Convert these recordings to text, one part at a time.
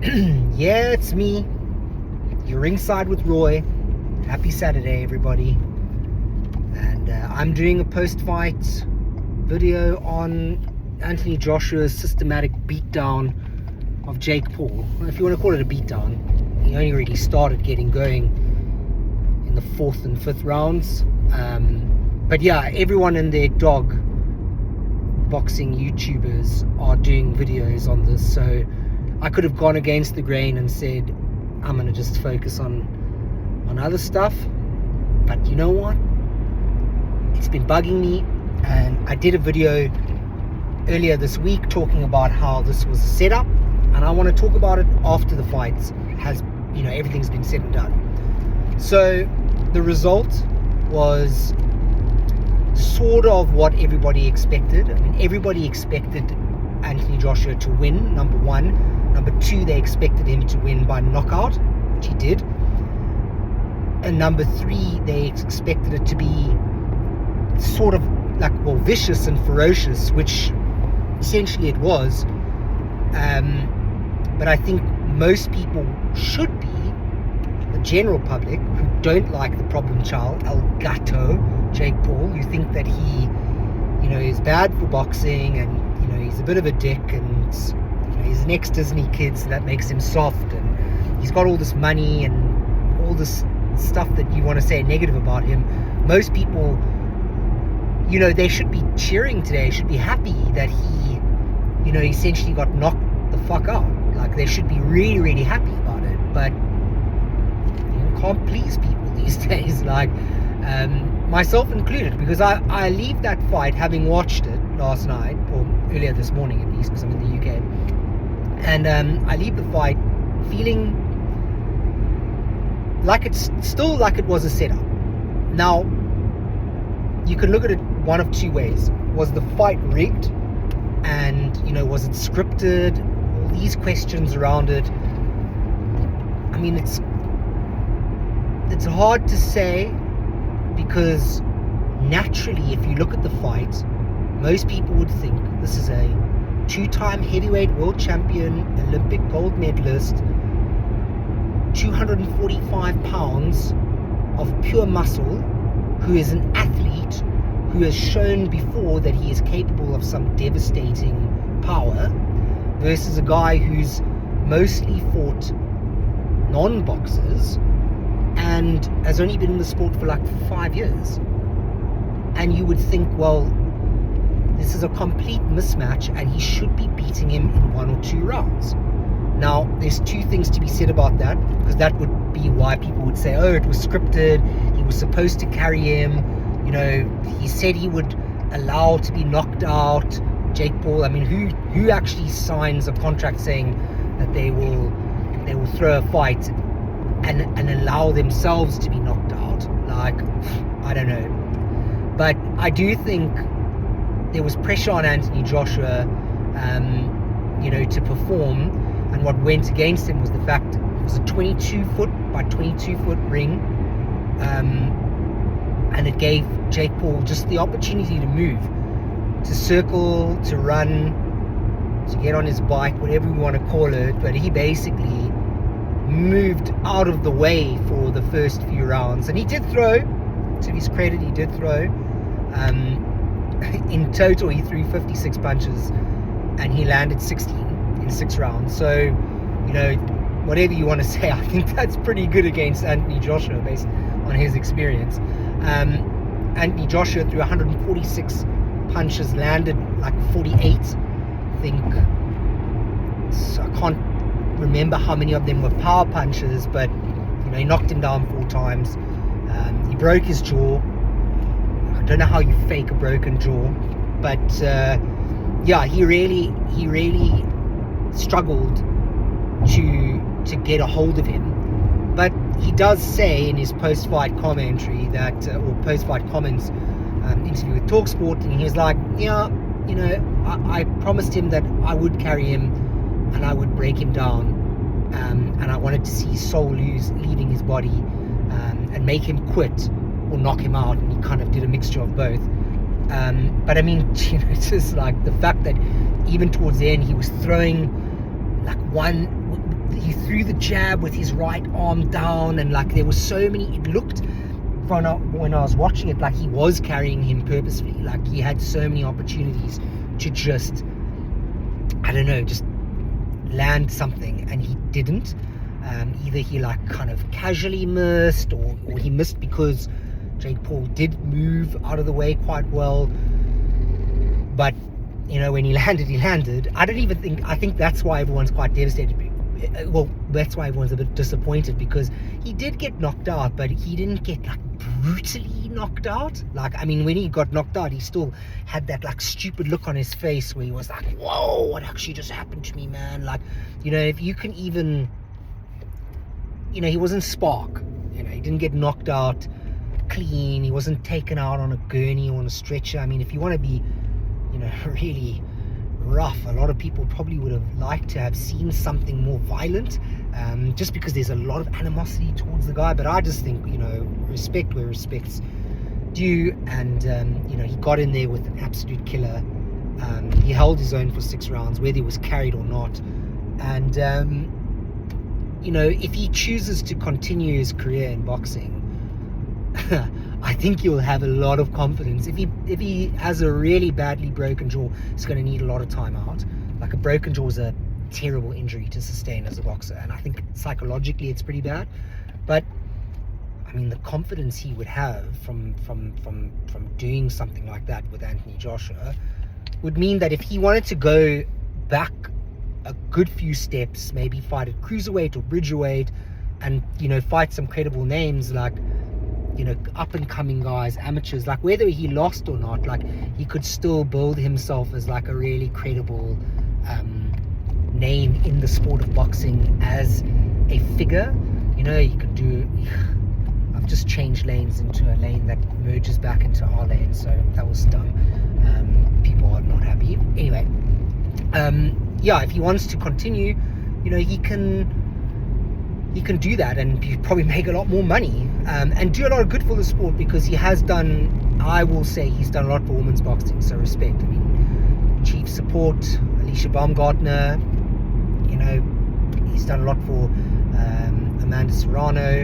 Yeah, it's me. You're ringside with Roy. Happy Saturday, everybody. And I'm doing a post-fight video on Anthony Joshua's systematic beatdown of Jake Paul. If you want to call it a beatdown, he only really started getting going in the 4th and 5th rounds. But yeah, everyone and their dog boxing YouTubers are doing videos on this, so I could have gone against the grain and said I'm going to just focus on other stuff. But you know what? It's been bugging me, and I did a video earlier this week talking about how this was a setup, and I want to talk about it after the fights has, everything's been said and done. So the result was sort of what everybody expected. I mean, everybody expected Anthony Joshua to win, number one. Number two, they expected him to win by knockout, which he did. And number three, they expected it to be sort of vicious and ferocious, which essentially it was. But I think most people should be, the general public, who don't like the problem child, El Gato, Jake Paul, who think that he, is bad for boxing and, he's a bit of a dick and, he's an ex-Disney kid, so that makes him soft, and he's got all this money and all this stuff that you want to say negative about him. Most people, they should be cheering today, should be happy that he, essentially got knocked the fuck out. Like, they should be really, really happy about it. But you can't please people these days, myself included, because I leave that fight, having watched it last night, or earlier this morning at least, because I'm in the UK, and I leave the fight feeling like it's still like it was a setup. Now, you can look at it one of two ways. Was the fight rigged? And, was it scripted? All these questions around it. I mean, it's hard to say, because naturally, if you look at the fight, most people would think this is a two-time heavyweight world champion, Olympic gold medalist, 245 pounds of pure muscle, who is an athlete who has shown before that he is capable of some devastating power, versus a guy who's mostly fought non-boxers and has only been in the sport for 5 years. And you would think, well, this is a complete mismatch and he should be beating him in 1 or 2 rounds. Now, there's two things to be said about that, because that would be why people would say, oh, it was scripted, he was supposed to carry him, he said he would allow to be knocked out. Jake Paul, I mean, who actually signs a contract saying that they will throw a fight and allow themselves to be knocked out? I don't know. But I do think there was pressure on Anthony Joshua, to perform, and what went against him was the fact it was a 22-foot by 22-foot ring, and it gave Jake Paul just the opportunity to move, to circle, to run, to get on his bike, whatever you want to call it. But he basically moved out of the way for the first few rounds, and he did throw. To his credit, he did throw. In total, he threw 56 punches, and he landed 16 in 6 rounds. So, whatever you want to say, I think that's pretty good against Anthony Joshua based on his experience. Anthony Joshua threw 146 punches, landed 48, I think. So I can't remember how many of them were power punches, but he knocked him down 4 times. He broke his jaw. I don't know how you fake a broken jaw, but he really struggled to get a hold of him. But he does say in his post-fight commentary that, or post-fight comments, interview with TalkSport, and he was like, I promised him that I would carry him and I would break him down, and I wanted to see his soul leaving his body, and make him quit or knock him out, and he kind of did a mixture of both. But I mean, it's just the fact that even towards the end he was throwing he threw the jab with his right arm down, and like there was so many, it looked when I was watching it like he was carrying him purposefully, like he had so many opportunities to just, I don't know, just land something, and he didn't. Either he like kind of casually missed, or he missed because Jake Paul did move out of the way quite well. But you know, when he landed. I think that's why everyone's quite devastated. Well, that's why everyone's a bit disappointed, because he did get knocked out, but he didn't get like brutally knocked out. Like, I mean, when he got knocked out, he still had that like stupid look on his face where he was like, whoa, what actually just happened to me, man? Like, you know, if you can even, you know, he wasn't Spark, you know, he didn't get knocked out clean, he wasn't taken out on a gurney or on a stretcher. I mean, if you want to be, you know, really rough, a lot of people probably would have liked to have seen something more violent, just because there's a lot of animosity towards the guy. But I just think, you know, respect where respect's due, and you know, he got in there with an absolute killer. He held his own for 6 rounds, whether he was carried or not. And you know, if he chooses to continue his career in boxing, I think he'll have a lot of confidence. If he has a really badly broken jaw, it's going to need a lot of time out. Like, a broken jaw is a terrible injury to sustain as a boxer, and I think psychologically it's pretty bad. But I mean, the confidence he would have from doing something like that with Anthony Joshua would mean that if he wanted to go back a good few steps, maybe fight at cruiserweight or bridgerweight, and, you know, fight some credible names like, you know, up and coming guys, amateurs, like whether he lost or not, like he could still build himself as like a really credible name in the sport of boxing as a figure. You know, you could do, I've just changed lanes into a lane that merges back into our lane, so that was dumb. People are not happy. Anyway, yeah, if he wants to continue, you know, he can do that, and he probably make a lot more money, and do a lot of good for the sport, because he has done, I will say, he's done a lot for women's boxing, so respect. I mean, Chief Support, Alicia Baumgartner, you know, he's done a lot for Amanda Serrano,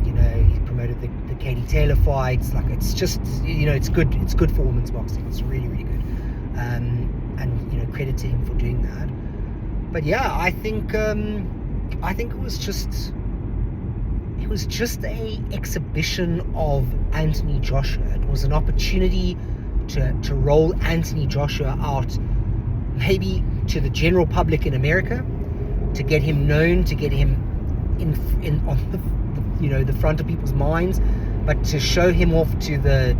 you know, he promoted the Katie Taylor fights. Like, it's just, you know, it's good for women's boxing. It's really, really good, and, you know, credit to him for doing that. But yeah, I think it was just a exhibition of Anthony Joshua. It was an opportunity to roll Anthony Joshua out, maybe to the general public in America, to get him known, to get him in on the, you know, the front of people's minds, but to show him off to the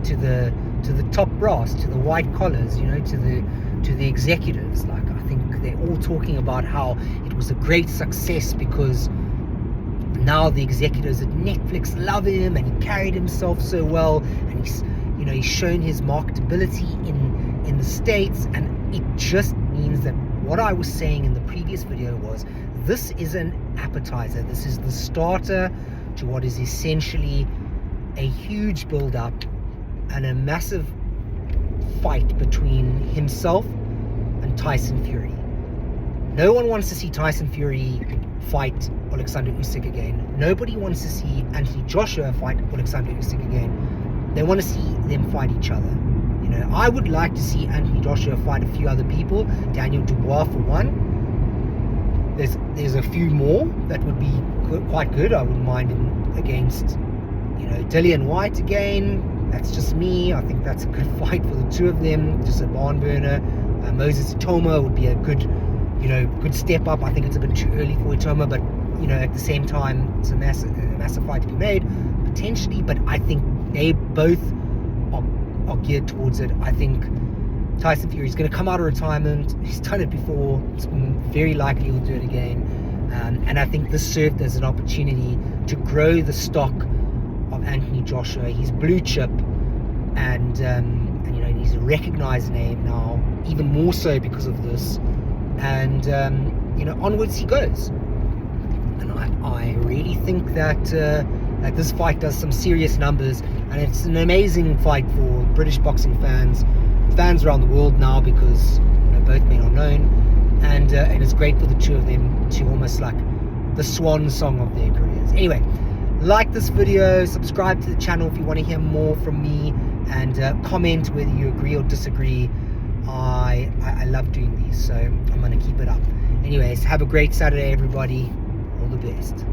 top brass, to the white collars, you know, to the executives. Like, I think they're all talking about how it was a great success because now the executives at Netflix love him, and he carried himself so well, and he's, you know, he's shown his marketability in the States. And it just means that what I was saying in the previous video was, this is an appetizer. This is the starter to what is essentially a huge build-up and a massive fight between himself and Tyson Fury. No one wants to see Tyson Fury fight Alexander Usyk again. Nobody wants to see Anthony Joshua fight Alexander Usyk again. They want to see them fight each other. You know, I would like to see Anthony Joshua fight a few other people. Daniel Dubois for one. There's a few more that would be quite good. I wouldn't mind him against, you know, Dillian White again. That's just me. I think that's a good fight for the two of them. Just a barn burner. Moses Itoma would be a good, you know, good step up. I think it's a bit too early for Itoma, but, you know, at the same time, it's a massive fight to be made potentially. But I think they both are geared towards it. I think Tyson Fury is going to come out of retirement. He's done it before. It's very likely he'll do it again. And I think this served as an opportunity to grow the stock of Anthony Joshua. He's blue chip, and you know, he's a recognized name now, even more so because of this. And you know, onwards he goes. And I really think that that this fight does some serious numbers, and it's an amazing fight for British boxing fans around the world now, because, you know, both men are known. And and it's great for the two of them to almost like the swan song of their careers. Anyway, like this video, subscribe to the channel if you want to hear more from me, and comment whether you agree or disagree. I love doing these, so I'm going to keep it up. Anyways, have a great Saturday, everybody. All the best.